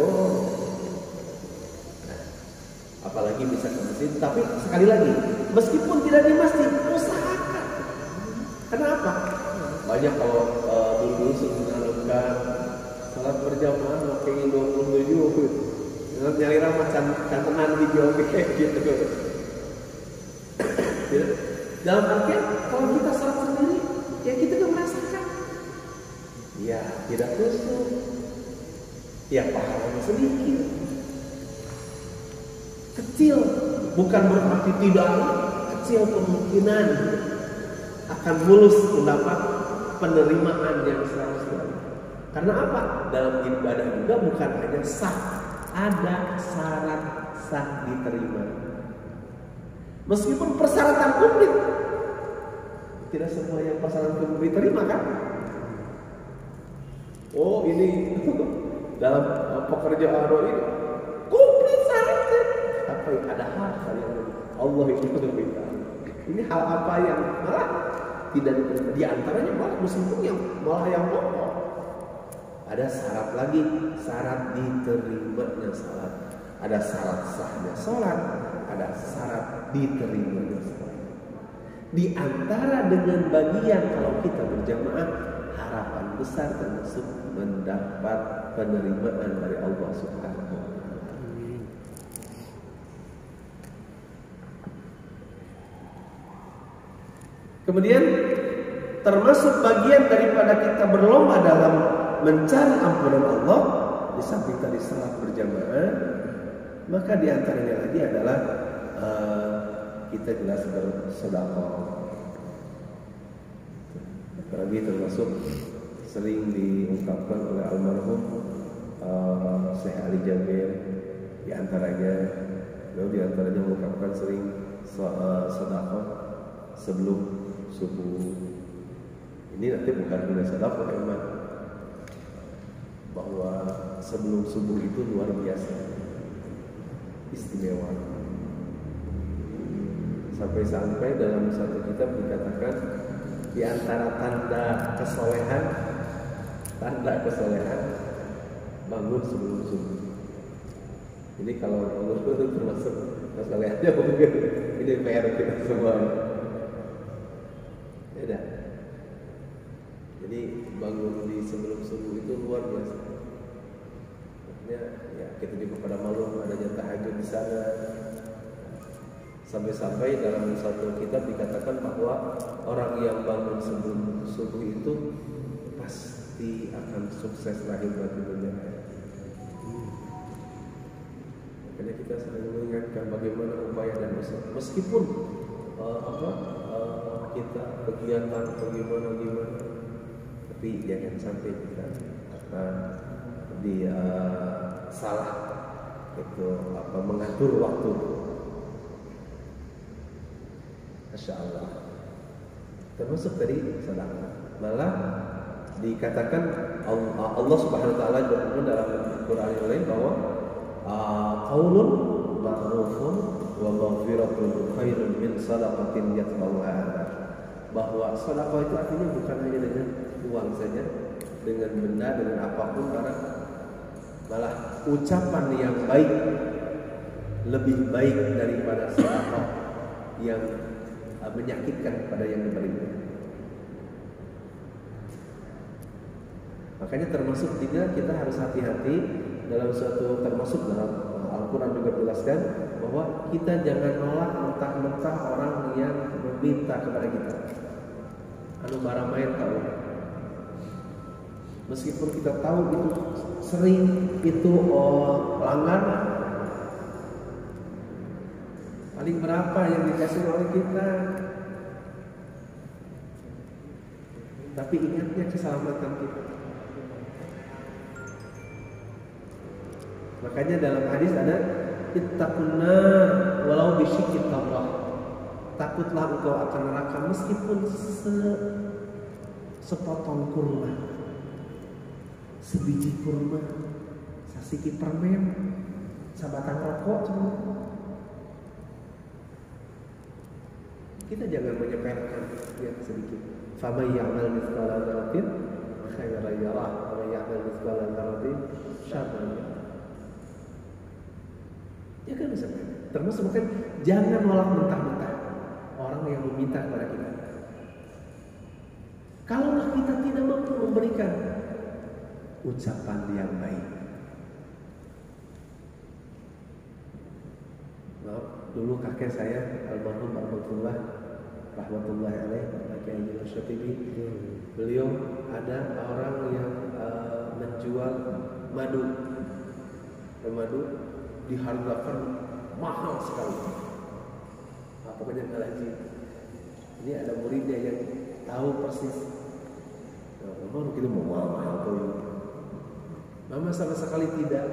apalagi bisa ke masjid. Tapi sekali lagi, meskipun tidak di masjid, usahakan. Kenapa? Banyak kalau dulu menanamkan salat berjamaah pakai 27, nyari ramah cantenan video kayak gitu. Dalam artian kalau kita salat sendiri, ya kita nggak merasakan. Ya tidak khusyuk. Ya pahalanya sedikit. Kecil, bukan berarti tidak, kecil kemungkinan akan mulus mendapat penerimaan yang 100%. Karena apa? Dalam ibadah juga bukan hanya sah, ada syarat sah diterima. Meskipun persyaratan komplit, tidak semua yang persyaratan komplit diterima kan? Oh ini dalam pekerjaan ini komplit syaratnya. Tapi ada hal yang Allah itu berbeda. Ini hal apa yang malah tidak diterima? Di antaranya malah meskipun yang malah yang pokok. Ada syarat lagi, syarat diterimanya salat. Ada syarat sahnya salat, ada syarat diterimanya salat. Di antara dengan bagian kalau kita berjamaah, harapan besar termasuk mendapat penerimaan dari Allah Subhanahu wa taala. Kemudian termasuk bagian daripada kita berlomba dalam mencari ampunan Allah, di samping tadi salat berjamaah, maka di antaranya lagi adalah kita jelas bersedekah. Apalagi termasuk sering diungkapkan oleh almarhum Syekh Ali Jabir, di antaranya mengungkapkan sering sedekah sebelum subuh. Ini nanti bukan guna sedekah memang, bahwa sebelum subuh itu luar biasa istimewa. Sampai-sampai dalam satu kitab dikatakan di antara tanda kesolehan bangun sebelum subuh. Ini kalau bangun itu termasuk kesolehannya mungkin ini PR kita semua. Beda. Jadi bangun di sebelum subuh itu luar biasa. Artinya ya kita juga pada malam adanya tahajud di sana. Sampai-sampai dalam satu kitab dikatakan bahwa orang yang bangun sebelum subuh itu pasti akan sukses lahir batin dunia akhirat. Makanya kita selalu mengingatkan bagaimana upaya dan usaha. Meskipun kita kegiatan bagaimana, Tapi jangan sampai kita salah itu mengatur waktu. Masya Allah. Termasuk dari sedekah. Malah dikatakan Allah Subhanahu wa taala berfirman dalam Al-Qur'an yang lain bahwa qaulun ma'rufun wa maghfiratun khairun min sadaqatin yatba'uha adha. Bahwa sedekah itu artinya bukan hanya dengan uang saja, dengan benda, dengan apapun barang. Malah ucapan yang baik lebih baik daripada sedekah yang menyakitkan kepada yang diberinya. Makanya termasuk juga kita harus hati-hati dalam suatu, termasuk dalam Al-Quran juga jelaskan bahwa kita jangan nolak mentah-mentah orang yang meminta kepada kita. Anu baramain kau. Meskipun kita tahu itu sering itu langganan. Paling berapa yang dikasih oleh kita? Tapi ingatnya keselamatan kita. Makanya dalam hadis ada ittaqunna walau bisyikki tamrah. Takutlah engkau akan neraka meskipun sepotong kurma, sebiji kurma, sasiki permen, sabatang rokok cuma. Kita jangan menyepelekan yang sedikit. Faman ya'mal mithqala dzarratin khairan yarah, wa man ya'mal mithqala dzarratin syarran yarah. Ya kan bisa. Termasuk bukan jangan nolak mentah-mentah orang yang meminta kepada kita. Kalau kita tidak mampu memberikan ucapan yang baik. Maaf, dulu kakek saya almarhum rahmatullahi alaih, Pak Kiai Haji Syatibi. Beliau ada orang yang menjual madu dihargakan mahal sekali. Pokoknya Haji ini ada muridnya yang tahu persis. Mama kita mau mahal tuh. Mama sama sekali tidak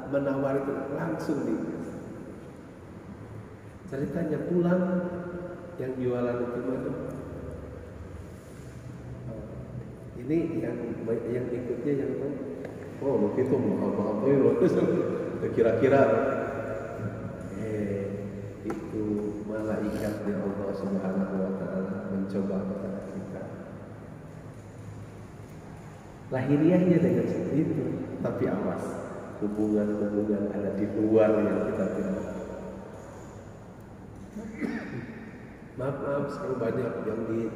menawar itu, langsung di. Ceritanya pulang yang jualan itu madu. Ini yang ikutnya yang tahu. Oh, begitu mahal tuh. Kira-kira itu malaikat dari Allah Subhanahu wa taala mencoba kepada kita. Lahiriahnya dengan seperti itu, tapi awas, hubungan-hubungan ada di luar yang kita tidak. Maaf, sekarang banyak yang di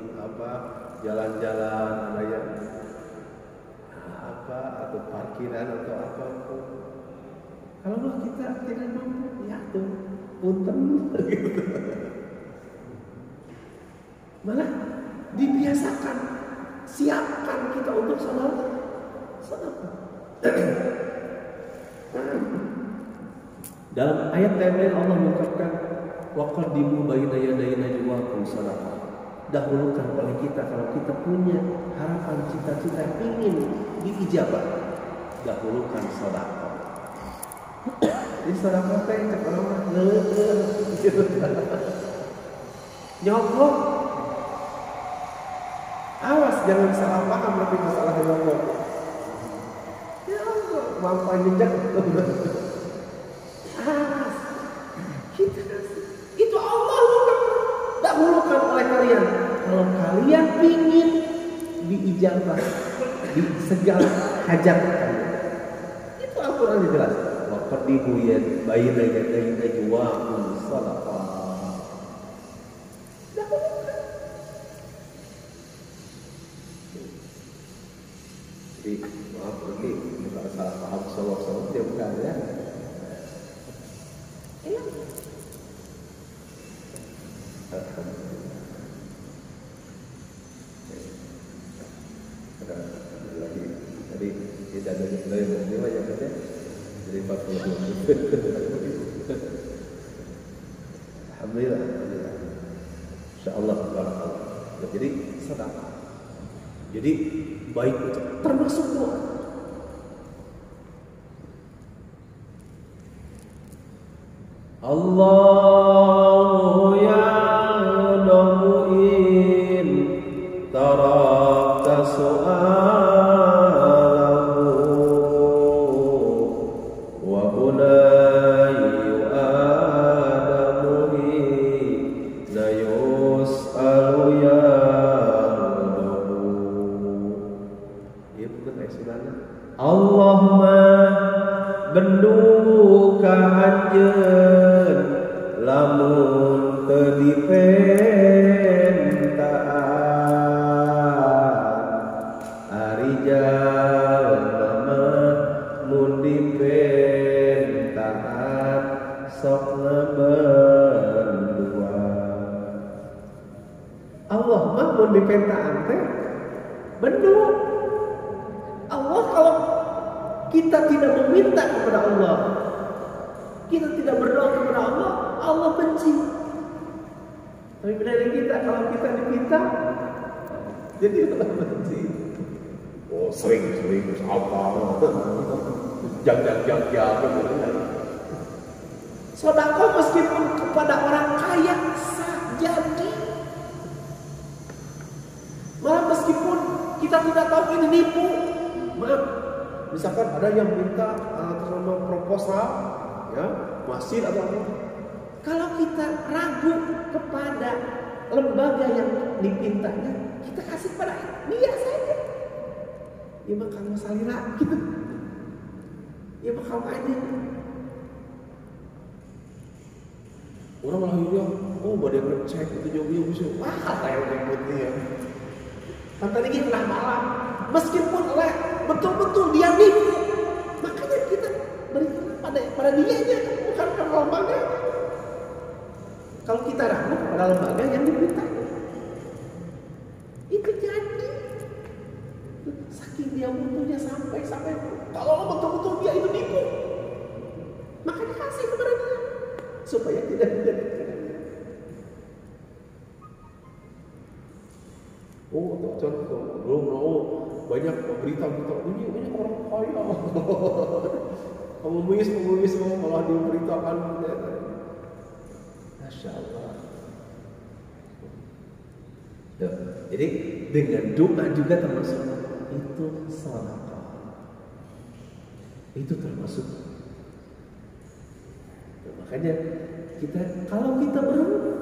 jalan-jalan ada yang atau parkiran atau apapun. Kalau kita tidak mampu, ya tuh punten gitu. Malah dibiasakan, siapkan kita untuk sedekah. Dalam ayat lain Allah mengungkapkan waqaddimu baina yaday najwaakum sadaqah. Dahulukan oleh kita kalau kita punya harapan, cita-cita ingin diijabah, dahulukan sedekah. Ini sedekah teh cek orang gitu. Nyogok. Awas jangan salah paham berarti masalah nyogok. Ya Allah, mampu jejak. Awas. Kita itu Allah dahulukan oleh kalian. Kalau kalian ingin diijabah di segala hajat kalian. Itu Al-Qur'an jelas. Waqaddimu baina yaday najwaakum sadaqah. Jadi maaf nanti bukan salah paham solo dia bukan ya. Ada lagi tadi tidak ada yang lain banyak saja. Jadi 42. Alhamdulillah. Insyaallah barakallah. Jadi sedekah. Jadi baik itu termasuk doa. Allahu ya'lamu in tarakta su'alahu wa bunayyu adamu la yus'alu ya'lamu. Iya bukan ayat sebenarnya. Allahumma benduka anjeun lamun teu dipentaan ari jalma mun dipentaan sok ngabendua. Allah mah mun dipentaan teh bendu. Allah kalau kita tidak meminta kepada Allah, kita tidak berdoa kepada Allah, Allah benci. Tapi bedanya kita, kalau kita diminta, jadi Allah benci. Oh sering apa? Jangan. Sedekah meskipun kepada orang kaya sah jadi. Malah meskipun kita tidak tahu ini nipu, maaf. Misalkan ada yang minta terima proposal, ya, masjid atau apa. Kalau kita ragu kepada lembaga yang dipintanya, kita kasih pada dia saja. Ya bakal masalah gitu. Ya bakal aja. Orang malah bilang, oh badai ngecek itu jauh bisa. Wah, kayak ributnya ya. Kan tadi kita pernah malam, meskipun betul-betul dia nipu, makanya kita berikan pada dianya, bukan pada lembaga. Kalau kita ragu pada lembaga yang diminta, itu jadi saking dia butuhnya sampai kalau betul-betul dia itu nipu, makanya kasih kepada dia supaya tidak jadi. Oh, contoh belum banyak berita ini orang kaya. Pengemis malah diberitakan. Masya Allah. Jadi dengan doa juga termasuk itu sedekah. Itu termasuk. Makanya kalau kita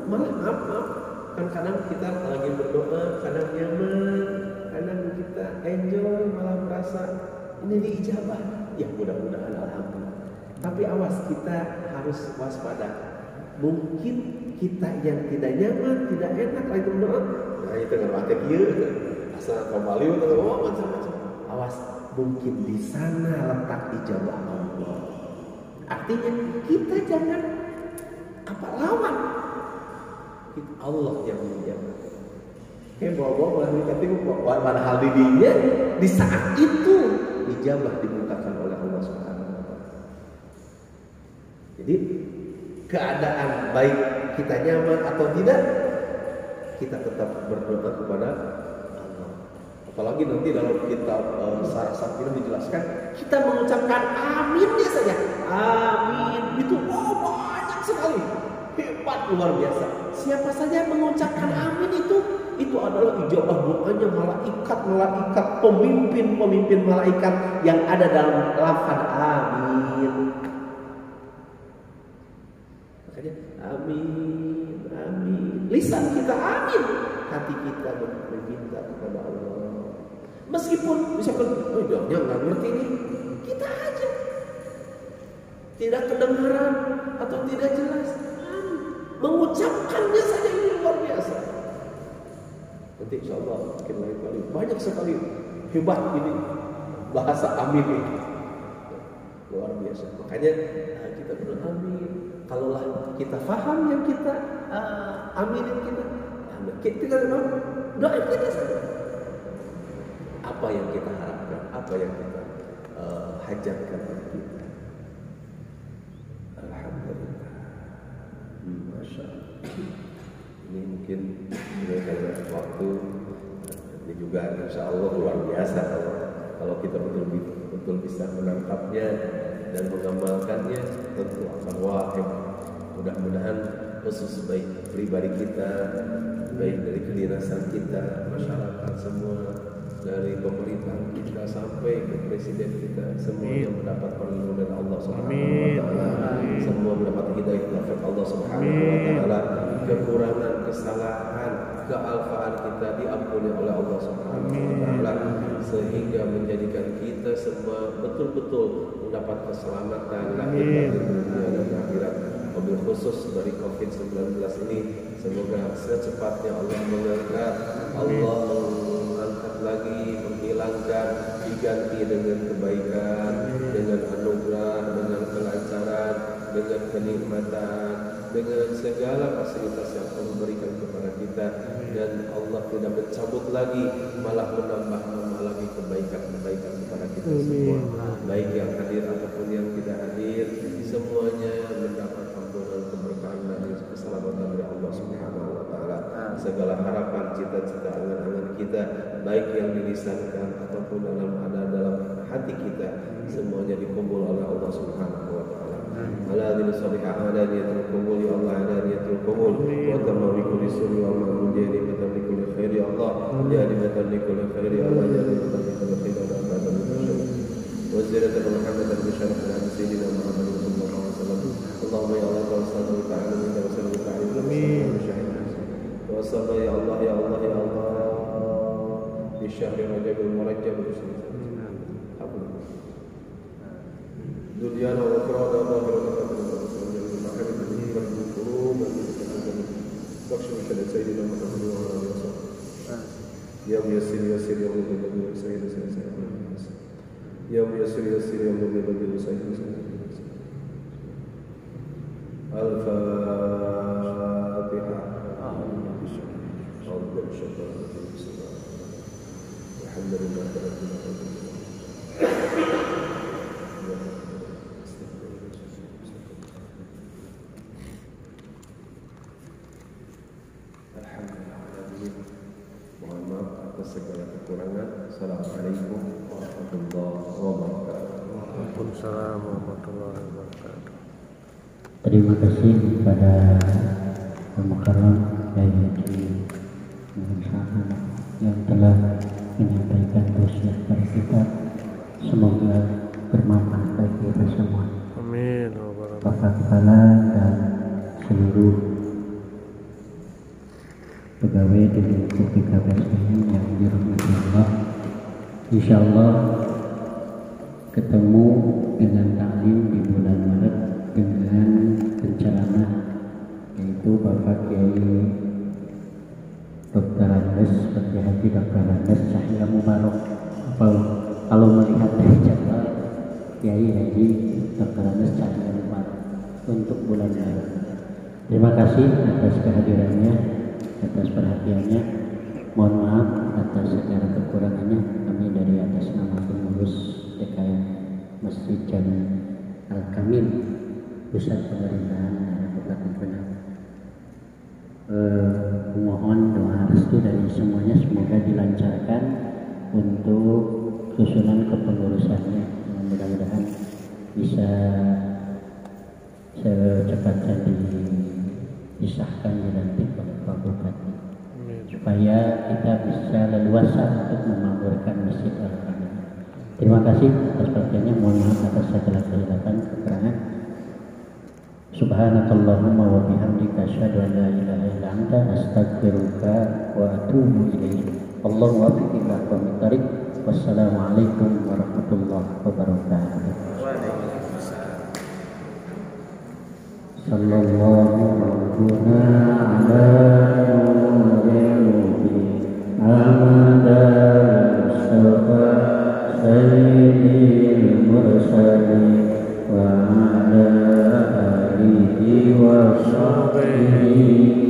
malah maaf. Kan kadang kita lagi berdoa, kadang nyaman, kadang kita enjoy, malah merasa ini diijabah. Ya mudah-mudahan alhamdulillah. Tapi awas, kita harus waspada. Mungkin kita yang tidak nyaman, tidak enak lagi berdoa. Nah itu nggak pakai kieu, asal kembali atau macam-macam. Awas, mungkin di sana letak ijabah Allah. Artinya kita jangan lawan. Allah yang menjawab. Bawa tapi padahal dirinya di saat itu dijabah dibukakan oleh Allah Subhanahu wa taala. Jadi keadaan baik kita nyaman atau tidak, kita tetap berdoa kepada Allah. Apalagi nanti dalam kitab Sarah dijelaskan, kita mengucapkan aminnya saja. Amin itu banyak sekali. Hebat, luar biasa. Siapa saja mengucapkan amin itu adalah ijabah doanya malaikat, pemimpin malaikat yang ada dalam lafaz amin. Makanya amin. Lisan kita amin, hati kita meminta kepada Allah. Meskipun misalkan dia nggak ngerti ini, kita aja tidak kedengaran atau tidak jelas. Mengucapkannya saja ini luar biasa. Nanti insya Allah mungkin lain kali banyak sekali hebat ini bahasa amin ini luar biasa. Makanya kita berdoa amin. Kalaulah kita faham yang kita aminin kita doa kita saja. Apa yang kita harapkan, apa yang kita hajatkan kita. Alhamdulillah. Masya Allah. Ini mungkin karena waktu ini juga insya Allah luar biasa kalau kita betul bisa menangkapnya dan mengamalkannya, tentu akan wahid. Mudah-mudahan khusus baik pribadi kita, baik dari kedinasan kita, masyarakat semua, dari pemerintah kita sampai ke presiden kita, semuanya mendapat perlindungan Allah Subhanahu wa taala. Semua mendapat hidayah taufik Allah Subhanahu wa taala. Kekurangan, kesalahan, kealfaan kita diampuni oleh Allah Subhanahu wa taala, sehingga menjadikan kita semua betul-betul mendapat keselamatan lahir batin dunia dan akhirat. Wabil khusus dari COVID-19 ini, semoga secepatnya Allah mengangkat, Allah mengangkat lagi, menghilangkan, diganti dengan kebaikan, dengan anugerah, dengan kelancaran, dengan kenikmatan, dengan segala fasilitas yang Allah berikan kepada kita, dan Allah tidak mencabut lagi, malah menambah lagi kebaikan-kebaikan kepada kita semua, baik yang hadir ataupun yang tidak hadir, semuanya mendapat ampunan, keberkahan dan keselamatan dari Allah Subhanahu wa taala. Segala harapan, cita-cita, angan-angan kita, baik yang dilisankan ataupun dalam hati kita, semuanya dikumpul oleh Allah Subhanahu wa taala. Ala dini salihah adaniyatul qubul ya Allah, adaniyatul qubul wa tamam kulli suri wa ma'mun jadi matan kulli khair ya Allah, jadi matan kulli khair ya Allah, jadi matan kulli khair ya Allah. Wa ziratan Muhammad bi syaraf ala sayyidina Muhammad sallallahu alaihi wasallam. Allahumma ya Allah sallallahu ta'ala wa sallam ta'ala. Amin. Wa sallallahu ya Allah ya Allah ya Allah di syahr Rajab al-Murajjab. Dunia wa ukhra wa akhirah ya muyassir yassir ya mubayyir sayyidina ya muyassir yassir ya mubayyir sayyidina Al-Fatihah. Alhamdulillah rabbil alamin. Segala kekurangan. Assalamualaikum warahmatullahi wabarakatuh. Waalaikumsalam warahmatullahi wabarakatuh. Terima kasih kepada Al-Mukarram Kiai Haji Muhammad yang telah menyampaikan tausiah kepada kita. Semoga bermanfaat bagi kita semua. Amin. Bapak Kepala dan seluruh pegawai di lingkup PKPS ini yang dirahmati Allah, insya Allah ketemu dengan taklim di bulan Maret dengan penceramah yaitu Bapak Kiai Dr. Andes Fatih Haji Dr. Andes Cahya Mubarak. Kalau melihat dari jadwal Kiai Haji Dr. Andes Cahya Mubarak untuk bulan Maret. Terima kasih atas kehadirannya, atas perhatiannya. Mohon maaf atas segala kekurangannya. Kami dari atas nama pengurus DKM Masjid Jami Al-Kamil Pusat Pemerintahan Kabupaten Penang mohon doa restu dari semuanya, semoga dilancarkan untuk susunan kepengurusannya. Mudah-mudahan bisa secepatnya disahkan dilantik oleh Pak Bupati, supaya kita bisa leluasa untuk memakmurkan Masjid Al-Kamil. Terima kasih atas perhatiannya. Mohon maaf atas segala kehilafan kekurangan. Subhanakallahumma wa bihamdika asyhadu an la ilaha illa anta astaghfiruka wa atubu ilaik. Allahu waffiq ila aqwamit thariq. Wassalamualaikum warahmatullahi wabarakatuh. Sallallahu rabbuna ala nuril amada mustafa sayyidil mursalin wa ala alihi wa sahbihi